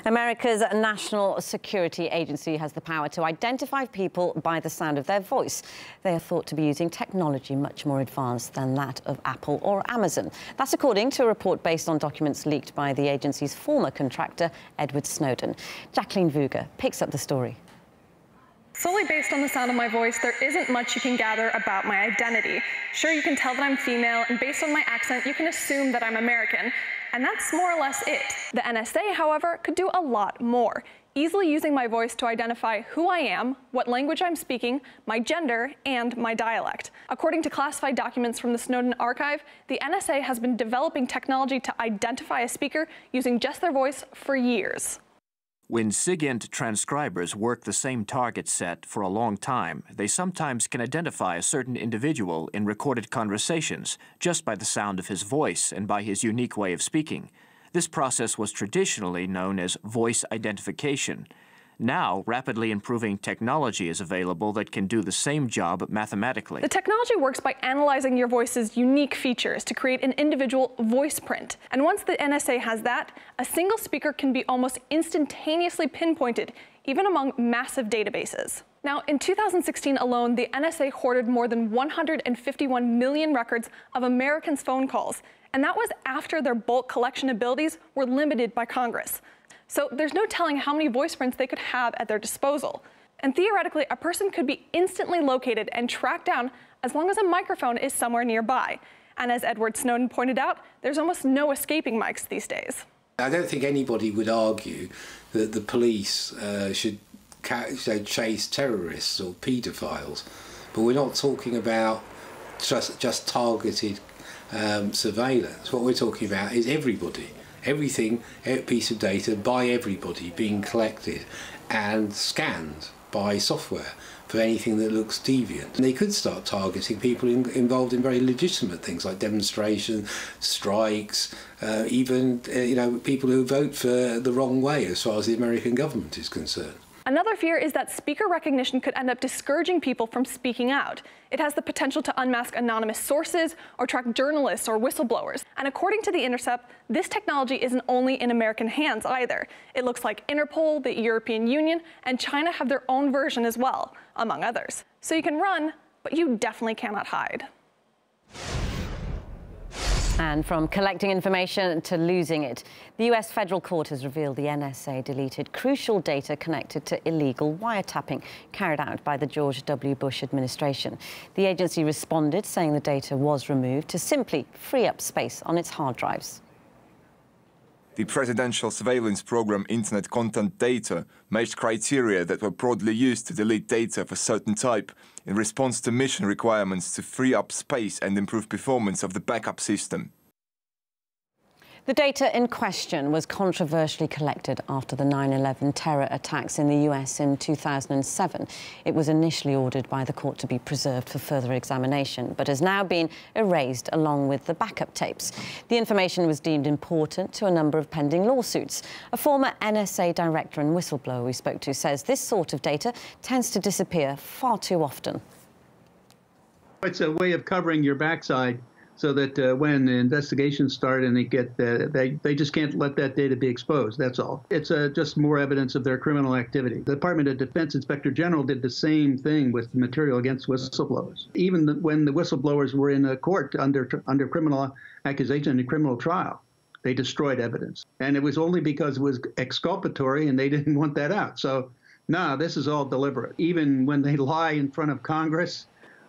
America's National Security Agency has the power to identify people by the sound of their voice. They are thought to be using technology much more advanced than that of Apple or Amazon. That's according to a report based on documents leaked by the agency's former contractor, Edward Snowden. Jacqueline Vuga picks up the story. Solely based on the sound of my voice, there isn't much you can gather about my identity. Sure, you can tell that I'm female, and based on my accent, you can assume that I'm American. And that's more or less it. The NSA, however, could do a lot more, easily using my voice to identify who I am, what language I'm speaking, my gender, and my dialect. According to classified documents from the Snowden archive, the NSA has been developing technology to identify a speaker using just their voice for years. When SIGINT transcribers work the same target set for a long time, they sometimes can identify a certain individual in recorded conversations just by the sound of his voice and by his unique way of speaking. This process was traditionally known as voice identification. Now, rapidly improving technology is available that can do the same job mathematically. The technology works by analyzing your voice's unique features to create an individual voice print. And once the NSA has that, a single speaker can be almost instantaneously pinpointed, even among massive databases. Now, in 2016 alone, the NSA hoarded more than 151 million records of Americans' phone calls. And that was after their bulk collection abilities were limited by Congress. So there's no telling how many voice prints they could have at their disposal. And theoretically, a person could be instantly located and tracked down as long as a microphone is somewhere nearby. And as Edward Snowden pointed out, there's almost no escaping mics these days. I don't think anybody would argue that the police should chase terrorists or paedophiles, but we're not talking about just targeted surveillance. What we're talking about is everybody. Everything, every piece of data by everybody being collected and scanned by software for anything that looks deviant. And they could start targeting people involved in very legitimate things like demonstrations, strikes, even people who vote for the wrong way as far as the American government is concerned. Another fear is that speaker recognition could end up discouraging people from speaking out. It has the potential to unmask anonymous sources or track journalists or whistleblowers. And according to The Intercept, this technology isn't only in American hands either. It looks like Interpol, the European Union, and China have their own version as well, among others. So you can run, but you definitely cannot hide. And from collecting information to losing it, the US federal court has revealed the NSA deleted crucial data connected to illegal wiretapping carried out by the George W. Bush administration. The agency responded, saying the data was removed to simply free up space on its hard drives. The presidential surveillance program Internet Content Data matched criteria that were broadly used to delete data of a certain type in response to mission requirements to free up space and improve performance of the backup system. The data in question was controversially collected after the 9/11 terror attacks in the US in 2007. It was initially ordered by the court to be preserved for further examination, but has now been erased along with the backup tapes. The information was deemed important to a number of pending lawsuits. A former NSA director and whistleblower we spoke to says this sort of data tends to disappear far too often. It's a way of covering your backside, so that when the investigations start and they just can't let that data be exposed, that's all. It's just more evidence of their criminal activity. The Department of Defense Inspector General did the same thing with material against whistleblowers. Even when the whistleblowers were in a court under criminal accusation and criminal trial, they destroyed evidence. And it was only because it was exculpatory and they didn't want that out. So, no, this is all deliberate. Even when they lie in front of Congress,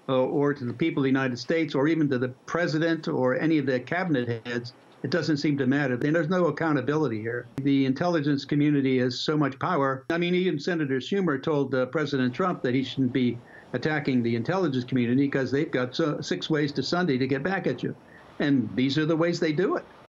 or to the people of the United States, or even to the president or any of the cabinet heads, it doesn't seem to matter. And there's no accountability here. The intelligence community has so much power. I mean, even Senator Schumer told President Trump that he shouldn't be attacking the intelligence community because they've got 6 ways to Sunday to get back at you. And these are the ways they do it.